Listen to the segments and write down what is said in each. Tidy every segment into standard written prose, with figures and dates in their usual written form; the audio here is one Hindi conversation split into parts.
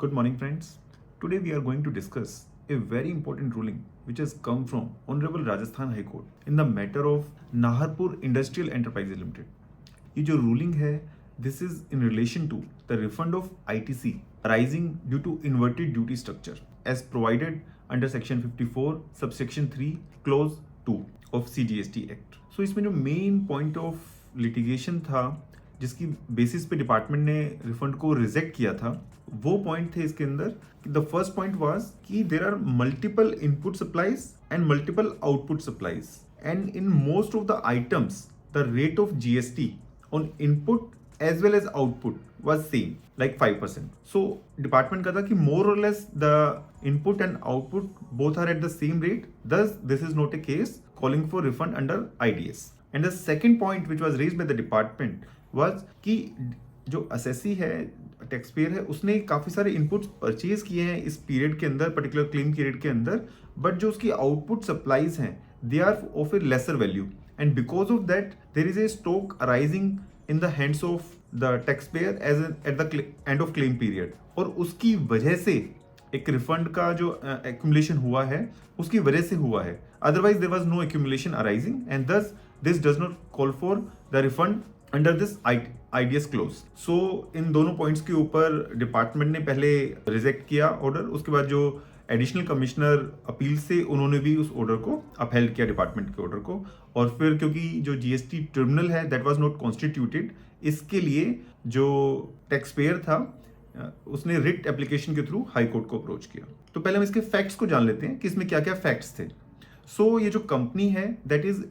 Good morning, friends. Today we are going to discuss a very important ruling which has come from Honorable Rajasthan High Court in the matter of Naharpur Industrial Enterprises Limited. ये जो ruling है, this is in relation to the refund of ITC arising due to inverted duty structure as provided under section 54 subsection 3 clause 2 of CGST Act. So इसमें जो main point of litigation था जिसकी बेसिस पे डिपार्टमेंट ने रिफंड को रिजेक्ट किया था, वो पॉइंट थे इसके अंदर। द फर्स्ट पॉइंट वाज कि there are multiple input supplies and multiple output supplies and in most of the items the rate of GST on input as well as output was same, like 5%. So department कहता कि more or less the input and output both are at the same rate, thus this is not a case calling for refund under IDS. And the second point which was raised by the department was कि जो assessee है, टैक्स पेयर है, उसने काफ़ी सारे इनपुट्स परचेज किए हैं इस पीरियड के अंदर, पर्टिकुलर क्लेम पीरियड के अंदर, बट जो उसकी आउटपुट सप्लाईज हैं they are of a lesser value and because of that there is a stock arising in the hands of the taxpayer as at the end of claim period, और उसकी वजह से एक रिफंड का जो accumulation हुआ है उसकी वजह से हुआ है, otherwise there was no accumulation arising and thus this does not call for the refund under this IDS clause. So इन दोनों पॉइंट्स के ऊपर डिपार्टमेंट ने पहले रिजेक्ट किया ऑर्डर, उसके बाद जो एडिशनल कमिश्नर अपील से उन्होंने भी उस ऑर्डर को अपहेल्ड किया, डिपार्टमेंट के ऑर्डर को, और फिर क्योंकि जो जीएसटी ट्रिब्यूनल है दैट वाज नॉट कॉन्स्टिट्यूटेड, इसके लिए जो टैक्स पेयर था उसने रिट एप्लीकेशन के थ्रू हाई कोर्ट को अप्रोच किया। तो पहले हम इसके फैक्ट्स को जान लेते हैं कि इसमें क्या क्या फैक्ट्स थे। सो ये जो कंपनी है that is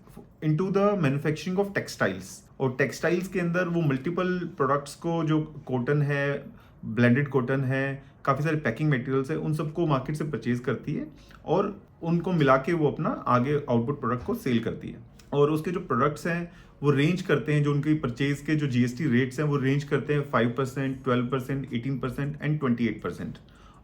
into the manufacturing of textiles, और टेक्सटाइल्स के अंदर वो मल्टीपल प्रोडक्ट्स को, जो कॉटन है, ब्लेंडेड कॉटन है, काफ़ी सारे पैकिंग मटेरियल्स है, उन सबको मार्केट से परचेज करती है और उनको मिला के वो अपना आगे आउटपुट प्रोडक्ट को सेल करती है। और उसके जो प्रोडक्ट्स हैं वो रेंज करते हैं, जो उनकी परचेज के जो जीएसटी रेट्स हैं वो रेंज करते हैं 5%, 12%, 18% एंड 28%,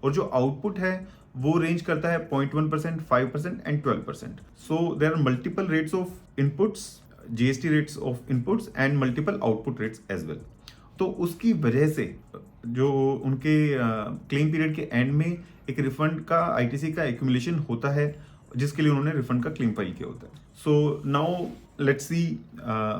और जो आउटपुट है वो रेंज करता है 0.1%, 5% and 12%। So there are multiple rates of inputs, GST rates of inputs and multiple output rates as well. तो उसकी वजह से जो उनके क्लेम पीरियड के एंड में एक रिफंड का आईटीसी का एक्यूमुलेशन होता है, जिसके लिए उन्होंने रिफंड का क्लेम फाइल किया होता है। So now let's see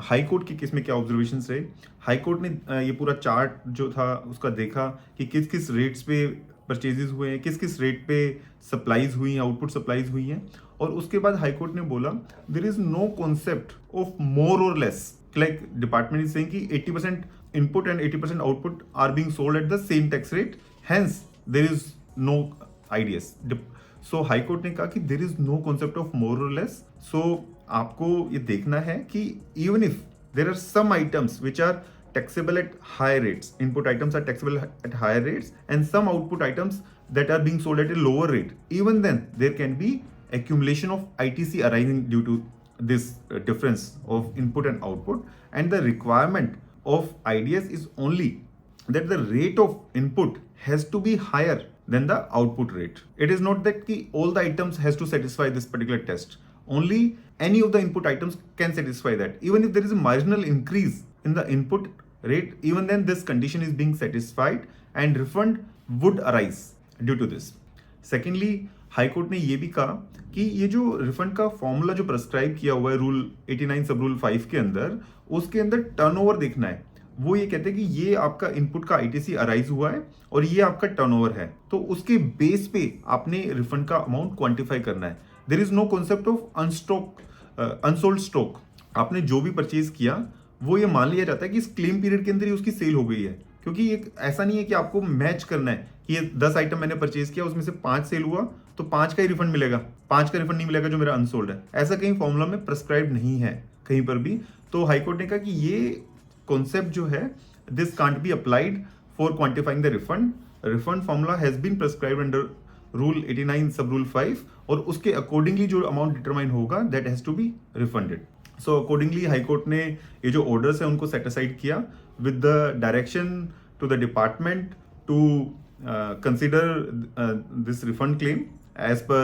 high court के केस में क्या ऑब्जर्वेशंस रहे। हाई कोर्ट ने ये पूरा चार्ट जो था उसका देखा कि किस किस रेट्स पे परचेजेस हुए हैं, किस किस रेट पे सप्लाईज हुई हैं, आउटपुट सप्लाईज हुई हैं, और उसके बाद हाई कोर्ट ने बोला there is no concept of more or less, like department is saying कि 80% input and 80% output are being sold at the same tax rate, hence there is no IDS. So high court ने कहा कि there is no concept of more or less. So आपको ये देखना है कि even if there are some items which are taxable at high rates, input items are taxable at higher rates, and some output items that are being sold at a lower rate, even then there can be accumulation of ITC arising due to this difference of input and output, and the requirement of IDS is only that the rate of input has to be higher than the output rate. It is not that all the items has to satisfy this particular test. Only any of the input items can satisfy that. Even if there is a marginal increase in the input rate, even then this condition is being satisfied and refund would arise due to this. Secondly, high court ने ये भी कहा कि ये जो रिफंड का फॉर्मूला जो प्रेस्क्राइब किया हुआ है रूल 89 सब रूल 5 के अंदर, उसके अंदर टर्नओवर देखना है। वो ये कहते हैं कि ये आपका इनपुट का आईटीसी अराइज हुआ है और ये आपका टर्नओवर है, तो उसके बेस पे आपने रिफंड का अमाउंट क्वांटिफाई करना है। There is no concept of unsold stock. आपने जो भी परचेज किया वो ये मान लिया जाता है कि इस क्लेम पीरियड के अंदर ही उसकी सेल हो गई है, क्योंकि ये ऐसा नहीं है कि आपको मैच करना है कि ये 10 आइटम मैंने परचेज किया, उसमें से 5 सेल हुआ तो 5 का ही रिफंड मिलेगा, 5 का रिफंड नहीं मिलेगा जो मेरा अनसोल्ड है। ऐसा कहीं फॉर्मूला में प्रेस्क्राइब नहीं है कहीं पर भी। तो हाईकोर्ट ने कहा कि ये कॉन्सेप्ट जो है this can't be applied for quantifying the refund. Refund formula has been prescribed under rule 89 sub rule 5, और उसके अकॉर्डिंगली जो अमाउंट डिटरमाइन होगा that has to be refunded. So accordingly high court ने ये जो ऑर्डर्स है उनको सेट असाइड किया with the direction to the department to consider this refund claim as per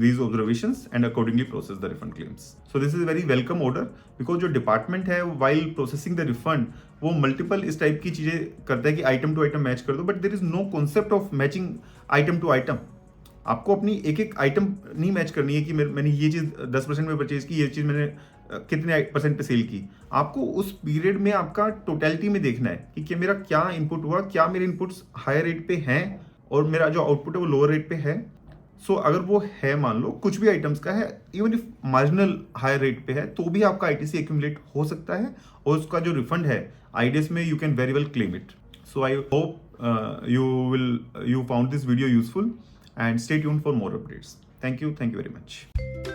these observations and accordingly process the refund claims. So this is a very welcome order because जो डिपार्टमेंट है while processing the refund वो मल्टीपल इस टाइप की चीज़ें करता है कि आइटम टू आइटम मैच कर दो, but there is no concept of matching item to item. आपको अपनी एक एक आइटम नहीं मैच करनी है कि मैंने ये चीज़ 10% में परचेज की, ये चीज़ मैंने कितने % पे सेल की. आपको उस पीरियड में आपका टोटलिटी में देखना है कि मेरा क्या इनपुट हुआ, क्या मेरे इनपुट्स हायर रेट पे हैं और मेरा जो आउटपुट है वो लोअर रेट पे है. सो अगर वो है, मान लो कुछ भी आइटम्स का है, even if marginal higher rate पे है, तो भी आपका आईटीसी एक्यूमुलेट हो सकता है और उसका जो रिफंड है आईडीएस में you can very well claim it. So I hope you found this video useful and stay tuned for more updates. Thank you very much.